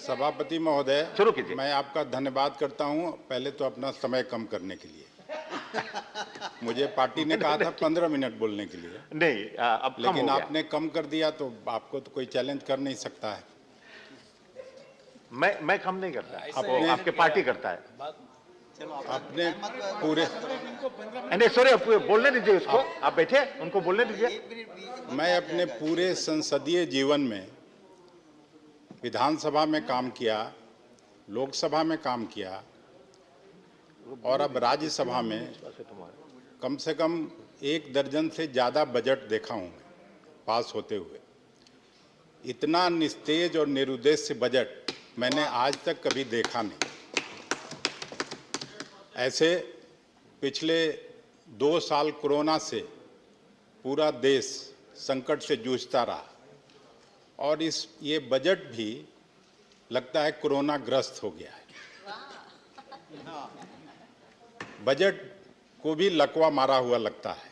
सभापति महोदय, शुरू कीजिए। मैं आपका धन्यवाद करता हूं, पहले तो अपना समय कम करने के लिए। मुझे पार्टी ने कहा था 15 मिनट बोलने के लिए, नहीं, अब कम हो लेकिन गया। आपने कम कर दिया, तो आपको तो कोई चैलेंज कर नहीं सकता है। मैं कम नहीं करता, अपने- आपके पार्टी करता है। अपने पूरे नहीं सॉरी, बोलने दीजिए उसको, आप बैठे, उनको बोलने दीजिए। मैं अपने पूरे संसदीय जीवन में विधानसभा में काम किया, लोकसभा में काम किया और अब राज्यसभा में कम से कम 1 दर्जन से ज़्यादा बजट देखा हूँ पास होते हुए। इतना निस्तेज और निरुद्देश्य बजट मैंने आज तक कभी देखा नहीं। ऐसे पिछले 2 साल कोरोना से पूरा देश संकट से जूझता रहा और ये बजट भी लगता है कोरोना ग्रस्त हो गया है। बजट को भी लकवा मारा हुआ लगता है।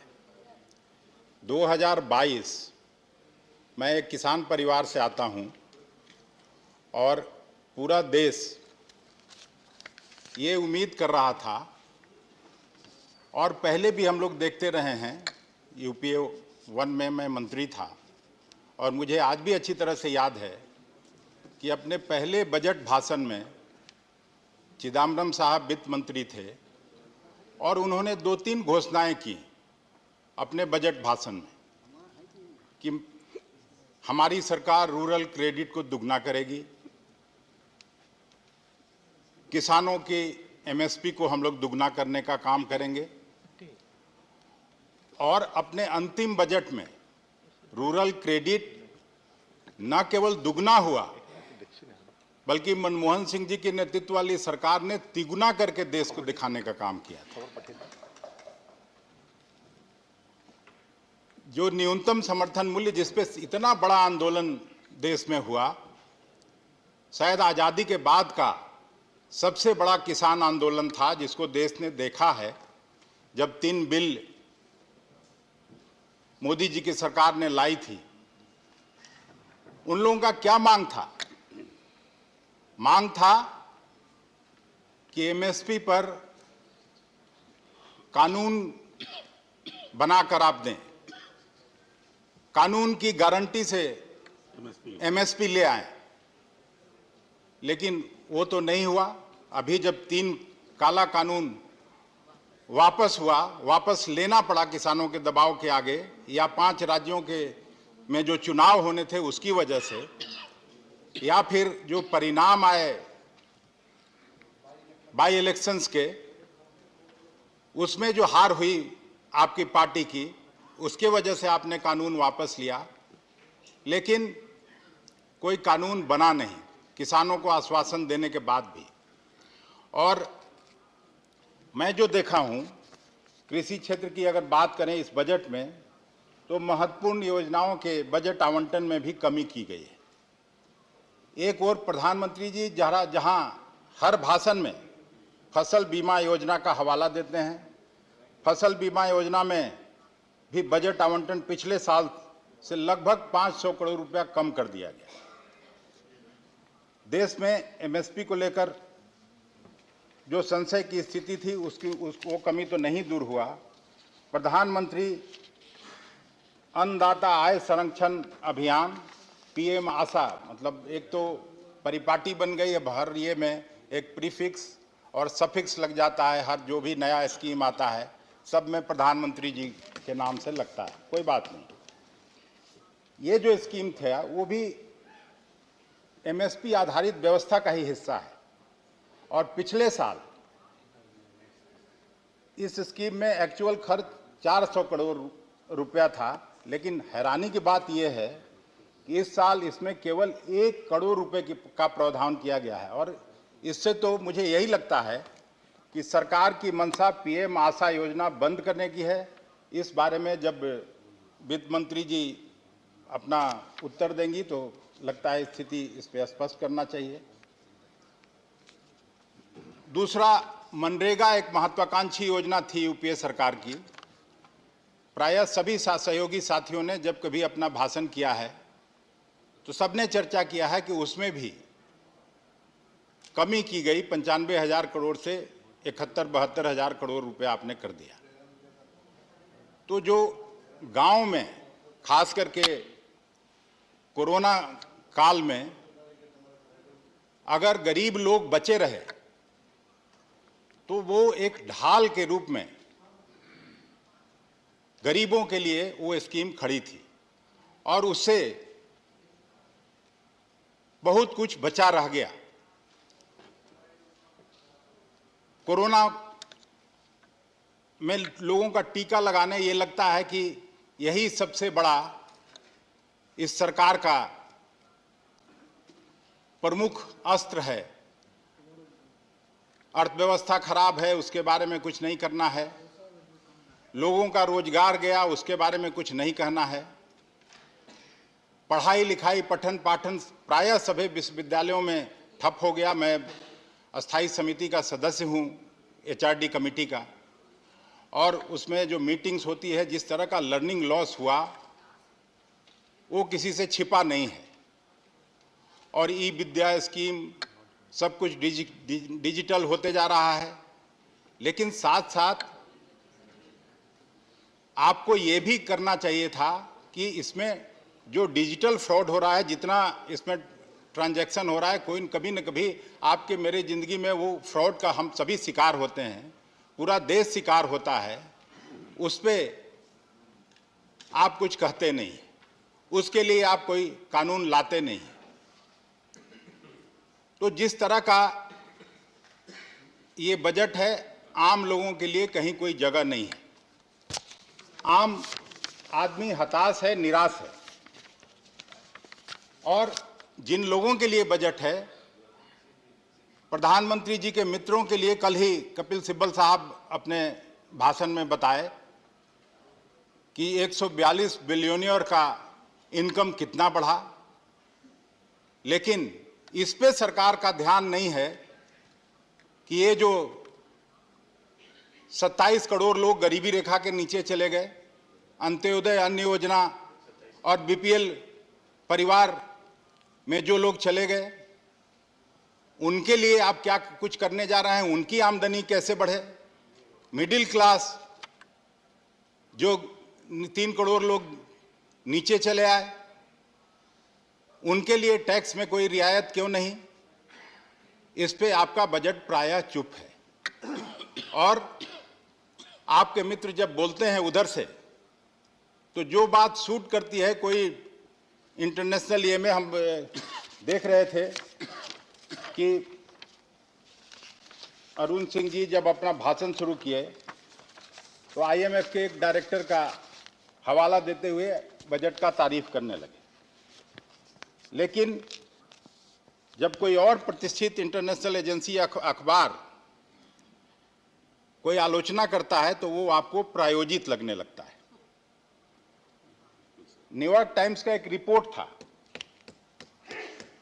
2022, मैं एक किसान परिवार से आता हूं और पूरा देश ये उम्मीद कर रहा था और पहले भी हम लोग देखते रहे हैं, यूपीए 1 में मैं मंत्री था और मुझे आज भी अच्छी तरह से याद है कि अपने पहले बजट भाषण में चिदम्बरम साहब वित्त मंत्री थे और उन्होंने 2-3 घोषणाएं की अपने बजट भाषण में कि हमारी सरकार रूरल क्रेडिट को दुगना करेगी, किसानों की एमएसपी को हम लोग दुगना करने का काम करेंगे और अपने अंतिम बजट में रूरल क्रेडिट न केवल दुगना हुआ बल्कि मनमोहन सिंह जी के नेतृत्व वाली सरकार ने तिगुना करके देश को दिखाने का काम किया था। जो न्यूनतम समर्थन मूल्य, जिस पे इतना बड़ा आंदोलन देश में हुआ, शायद आजादी के बाद का सबसे बड़ा किसान आंदोलन था जिसको देश ने देखा है। जब 3 बिल मोदी जी की सरकार ने लाई थी, उन लोगों का क्या मांग था? मांग था कि एमएसपी पर कानून बनाकर आप दें, कानून की गारंटी से एमएसपी ले आए। लेकिन वो तो नहीं हुआ। अभी जब 3 काला कानून वापस हुआ, वापस लेना पड़ा किसानों के दबाव के आगे, या 5 राज्यों के में जो चुनाव होने थे उसकी वजह से, या फिर जो परिणाम आए बाई इलेक्शंस के, उसमें जो हार हुई आपकी पार्टी की, उसके वजह से आपने कानून वापस लिया। लेकिन कोई कानून बना नहीं, किसानों को आश्वासन देने के बाद भी। और मैं जो देखा हूं, कृषि क्षेत्र की अगर बात करें इस बजट में, तो महत्वपूर्ण योजनाओं के बजट आवंटन में भी कमी की गई है। एक और प्रधानमंत्री जी जहां हर भाषण में फसल बीमा योजना का हवाला देते हैं, फसल बीमा योजना में भी बजट आवंटन पिछले साल से लगभग 500 करोड़ रुपया कम कर दिया गया। देश में एमएसपी को लेकर जो संशय की स्थिति थी, वो कमी तो नहीं दूर हुआ। प्रधानमंत्री अन्नदाता आय संरक्षण अभियान, पीएम आशा, मतलब एक तो परिपाटी बन गई, अब हर ये में एक प्रीफिक्स और सफिक्स लग जाता है। हर जो भी नया स्कीम आता है सब में प्रधानमंत्री जी के नाम से लगता है, कोई बात नहीं। ये जो स्कीम था वो भी एमएसपी आधारित व्यवस्था का ही हिस्सा है और पिछले साल इस स्कीम में एक्चुअल खर्च 400 करोड़ रुपया था। लेकिन हैरानी की बात यह है कि इस साल इसमें केवल 1 करोड़ रुपए का प्रावधान किया गया है। और इससे तो मुझे यही लगता है कि सरकार की मंशा पीएम आशा योजना बंद करने की है। इस बारे में जब वित्त मंत्री जी अपना उत्तर देंगी तो लगता है स्थिति इस पर स्पष्ट करना चाहिए। दूसरा, मनरेगा एक महत्वाकांक्षी योजना थी यूपीए सरकार की। प्रायः सभी सहयोगी साथियों ने जब कभी अपना भाषण किया है तो सबने चर्चा किया है कि उसमें भी कमी की गई, 95,000 करोड़ से 71-72 करोड़ रुपए आपने कर दिया। तो जो गांव में खास करके कोरोना काल में अगर गरीब लोग बचे रहे तो वो एक ढाल के रूप में गरीबों के लिए वो स्कीम खड़ी थी और उससे बहुत कुछ बचा रह गया। कोरोना में लोगों का टीका लगाने, ये लगता है कि यही सबसे बड़ा इस सरकार का प्रमुख अस्त्र है। अर्थव्यवस्था खराब है, उसके बारे में कुछ नहीं करना है। लोगों का रोजगार गया, उसके बारे में कुछ नहीं कहना है। पढ़ाई लिखाई, पठन पाठन प्रायः सभी विश्वविद्यालयों में ठप हो गया। मैं अस्थायी समिति का सदस्य हूं, एचआरडी कमेटी का, और उसमें जो मीटिंग्स होती है, जिस तरह का लर्निंग लॉस हुआ वो किसी से छिपा नहीं है। और ई विद्या स्कीम सब कुछ डिजिटल होते जा रहा है, लेकिन साथ साथ आपको ये भी करना चाहिए था कि इसमें जो डिजिटल फ्रॉड हो रहा है, जितना इसमें ट्रांजैक्शन हो रहा है, कोई कभी न कभी आपके मेरे ज़िंदगी में वो फ्रॉड का हम सभी शिकार होते हैं, पूरा देश शिकार होता है, उस पर आप कुछ कहते नहीं, उसके लिए आप कोई कानून लाते नहीं। तो जिस तरह का ये बजट है, आम लोगों के लिए कहीं कोई जगह नहीं है। आम आदमी हताश है, निराश है। और जिन लोगों के लिए बजट है, प्रधानमंत्री जी के मित्रों के लिए कल ही कपिल सिब्बल साहब अपने भाषण में बताए कि 142 बिलियनियर का इनकम कितना बढ़ा, लेकिन इस पे सरकार का ध्यान नहीं है कि ये जो 27 करोड़ लोग गरीबी रेखा के नीचे चले गए, अंत्योदय अन्न योजना और बीपीएल परिवार में जो लोग चले गए, उनके लिए आप क्या कुछ करने जा रहे हैं? उनकी आमदनी कैसे बढ़े? मिडिल क्लास जो 3 करोड़ लोग नीचे चले आए, उनके लिए टैक्स में कोई रियायत क्यों नहीं? इस पे आपका बजट प्रायः चुप है। और आपके मित्र जब बोलते हैं उधर से, तो जो बात सूट करती है, कोई इंटरनेशनल ये में हम देख रहे थे कि अरुण सिंह जी जब अपना भाषण शुरू किए तो आईएमएफ के एक डायरेक्टर का हवाला देते हुए बजट का तारीफ करने लगे। लेकिन जब कोई और प्रतिष्ठित इंटरनेशनल एजेंसी या अखबार कोई आलोचना करता है तो वो आपको प्रायोजित लगने लगता है। न्यूयॉर्क टाइम्स का एक रिपोर्ट था।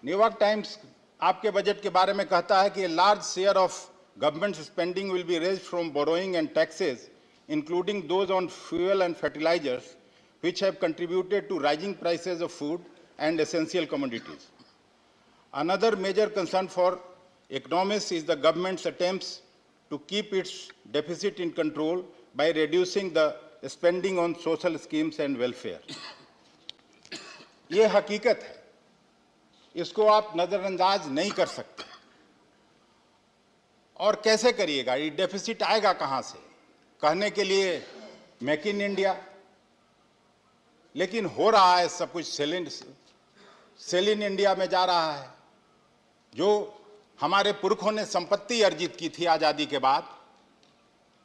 न्यूयॉर्क टाइम्स आपके बजट के बारे में कहता है कि large share of government spending will be raised from borrowing and taxes including those on fuel and fertilisers which have contributed to rising prices of food and essential commodities. Another major concern for economists is the government's attempts to keep its deficit in control by reducing the spending on social schemes and welfare. ये हकीकत है, इसको आप नजरअंदाज नहीं कर सकते। और कैसे करिएगा? ये डेफिसिट आएगा कहां से? कहने के लिए मेक इन इंडिया, लेकिन हो रहा है सब कुछ सेल इन इंडिया में जा रहा है। जो हमारे पुरखों ने संपत्ति अर्जित की थी आज़ादी के बाद,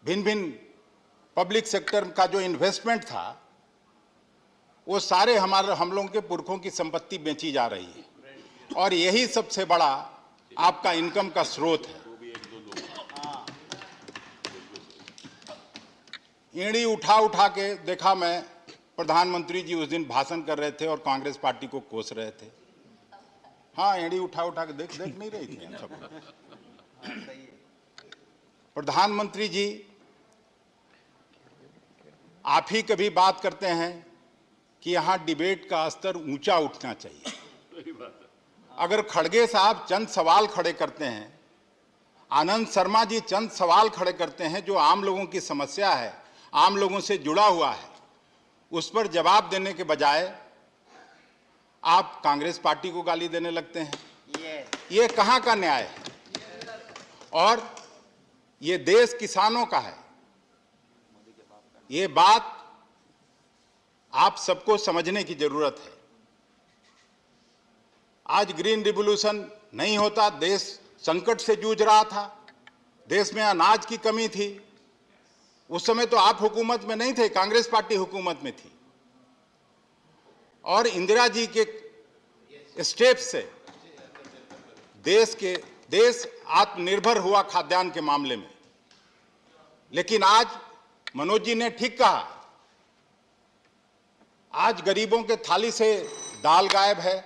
भिन्न भिन्न पब्लिक सेक्टर का जो इन्वेस्टमेंट था, वो सारे हम लोगों के पुरखों की संपत्ति बेची जा रही है, और यही सबसे बड़ा आपका इनकम का स्रोत है। ईंड़ी उठा उठा के देखा मैं, प्रधानमंत्री जी उस दिन भाषण कर रहे थे और कांग्रेस पार्टी को कोस रहे थे। हाँ, एड़ी उठा उठा के देख नहीं रही थी हम सब। प्रधानमंत्री जी आप ही कभी बात करते हैं कि यहां डिबेट का स्तर ऊंचा उठना चाहिए। अगर खड़गे साहब चंद सवाल खड़े करते हैं आनंद शर्मा जी चंद सवाल खड़े करते हैं जो आम लोगों की समस्या है, आम लोगों से जुड़ा हुआ है, उस पर जवाब देने के बजाय आप कांग्रेस पार्टी को गाली देने लगते हैं। ये कहां का न्याय है? और ये देश किसानों का है। ये बात आप सबको समझने की जरूरत है। आज ग्रीन रिवॉल्यूशन नहीं होता, देश संकट से जूझ रहा था, देश में अनाज की कमी थी। उस समय तो आप हुकूमत में नहीं थे, कांग्रेस पार्टी हुकूमत में थी। और इंदिरा जी के स्टेप से देश आत्मनिर्भर हुआ खाद्यान्न के मामले में। लेकिन आज मनोज जी ने ठीक कहा, आज गरीबों के थाली से दाल गायब है,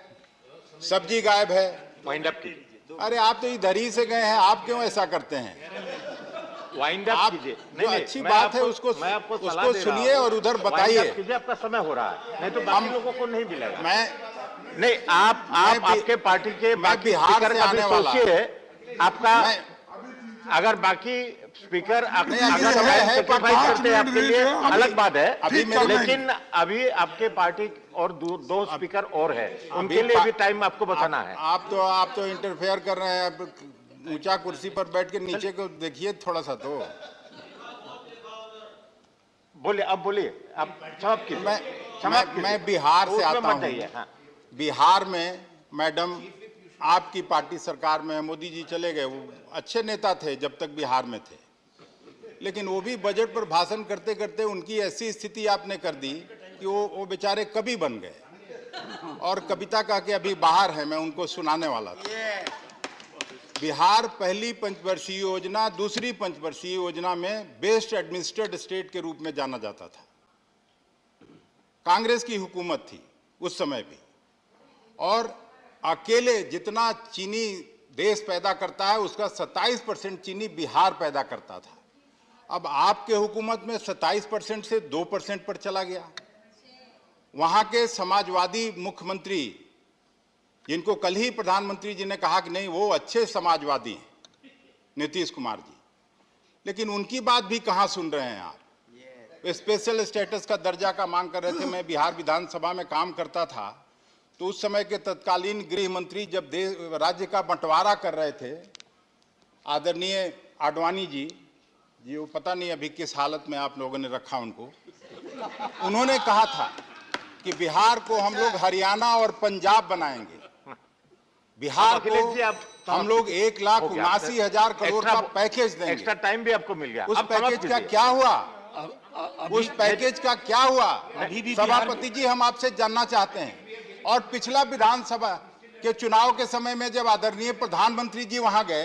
सब्जी गायब है। वाइंड अप कीजिए। अरे आप तो इधर ही से गए हैं, आप क्यों ऐसा करते हैं? वाइंड अप कीजिए। जो अच्छी बात है उसको सुनिए और उधर बताइए। कीजिए, आपका समय हो रहा है, नहीं तो बाकी लोगों को नहीं मिलेगा। नहीं, आप आपके पार्टी के बिहार से आने वाला आपका अगर बाकी स्पीकर अगर सेक्रीफाइस करते हैं आपके लिए अलग बात है, लेकिन अभी आपके पार्टी और दो स्पीकर और है, उनके लिए भी टाइम आपको बताना है। आप तो इंटरफेयर कर रहे हैं। ऊंचा कुर्सी पर बैठ के नीचे को देखिए थोड़ा सा तो। बोलिए, अब बोलिए, आप समाप्त कीजिए। मैं बिहार से आता हूँ। हाँ। बिहार में मैडम आपकी पार्टी सरकार में, मोदी जी चले गए, वो अच्छे नेता थे जब तक बिहार में थे, लेकिन वो भी बजट पर भाषण करते करते उनकी ऐसी स्थिति आपने कर दी कि वो बेचारे कवि बन गए। और कविता कह के अभी बाहर है, मैं उनको सुनाने वाला था। बिहार पहली पंचवर्षीय योजना, दूसरी पंचवर्षीय योजना में बेस्ट एडमिनिस्ट्रेटेड स्टेट के रूप में जाना जाता था। कांग्रेस की हुकूमत थी उस समय भी, और अकेले जितना चीनी देश पैदा करता है उसका 27% चीनी बिहार पैदा करता था। अब आपके हुकूमत में 27% से 2% पर चला गया। वहां के समाजवादी मुख्यमंत्री, जिनको कल ही प्रधानमंत्री जी ने कहा कि नहीं वो अच्छे समाजवादी हैं, नीतीश कुमार जी, लेकिन उनकी बात भी कहां सुन रहे हैं आप? स्पेशल स्टेटस का दर्जा का मांग कर रहे थे। मैं बिहार विधानसभा में काम करता था तो उस समय के तत्कालीन गृह मंत्री जब राज्य का बंटवारा कर रहे थे, आदरणीय आडवाणी जी, वो पता नहीं अभी किस हालत में आप लोगों ने रखा उनको, उन्होंने कहा था कि बिहार को हम लोग हरियाणा और पंजाब बनाएंगे। बिहार को हम लोग 1,79,000 करोड़ का पैकेज देंगे। एक्स्ट्रा टाइम भी आपको मिल गया। उस पैकेज का क्या हुआ? उस पैकेज का क्या हुआ? सभापति जी, हम आपसे जानना चाहते हैं। और पिछला विधानसभा के चुनाव के समय में जब आदरणीय प्रधानमंत्री जी वहां गए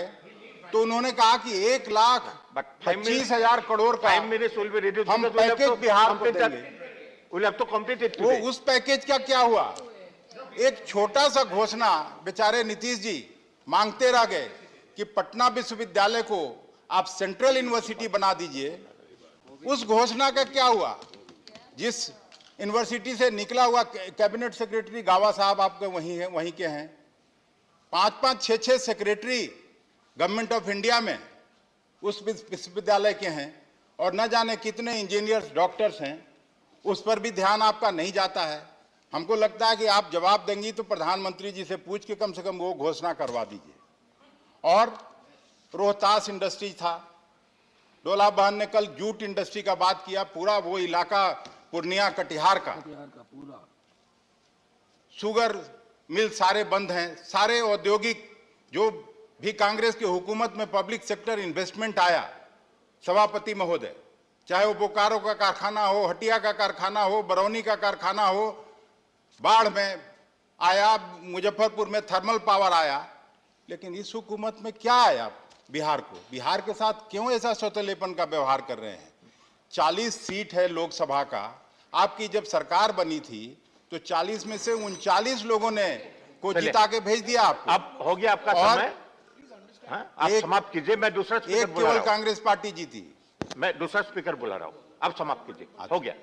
तो उन्होंने कहा कि 1,25,000 करोड़ का हम पैकेज बिहार को देंगे। वो उस पैकेज का क्या हुआ? एक छोटा सा घोषणा बेचारे नीतीश जी मांगते रह गए कि पटना विश्वविद्यालय को आप सेंट्रल यूनिवर्सिटी बना दीजिए। उस घोषणा का क्या हुआ? जिस यूनिवर्सिटी से निकला हुआ कैबिनेट सेक्रेटरी गावा साहब आपके वहीं के हैं, 5-5, 6-6 सेक्रेटरी गवर्नमेंट ऑफ इंडिया में उस विश्वविद्यालय के हैं, और न जाने कितने इंजीनियर्स, डॉक्टर्स हैं। उस पर भी ध्यान आपका नहीं जाता है। हमको लगता है कि आप जवाब देंगी तो प्रधानमंत्री जी से पूछ के कम से कम वो घोषणा करवा दीजिए। और रोहतास इंडस्ट्री था, डोला बहन ने कल जूट इंडस्ट्री का बात किया, पूरा वो इलाका पूर्णिया कटिहार का पूरा शुगर मिल सारे बंद हैं। सारे औद्योगिक जो भी कांग्रेस की हुकूमत में पब्लिक सेक्टर इन्वेस्टमेंट आया, सभापति महोदय, चाहे वो बोकारो का कारखाना हो, हटिया का कारखाना हो, बरौनी का कारखाना हो, बाढ़ में आया, मुजफ्फरपुर में थर्मल पावर आया, लेकिन इस हुकूमत में क्या आया? बिहार को, बिहार के साथ क्यों ऐसा सौतेलेपन का व्यवहार कर रहे हैं? 40 सीट है लोकसभा का। आपकी जब सरकार बनी थी तो 40 में से 39 लोगों ने को जिता के भेज दिया आपको। अब हो गया आपका समय, आप समाप्त कीजिए। मैं दूसरा स्पीकर बुला रहा हूं। केवल कांग्रेस पार्टी जीती। मैं दूसरा स्पीकर बुला रहा हूं, अब समाप्त कीजिए। हो गया।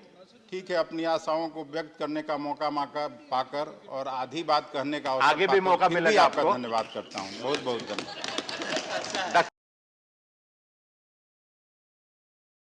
ठीक है, अपनी आशाओं को व्यक्त करने का मौका पाकर और आधी बात कहने का आगे भी मौका मिलेगा। आपका धन्यवाद करता हूँ। बहुत बहुत धन्यवाद।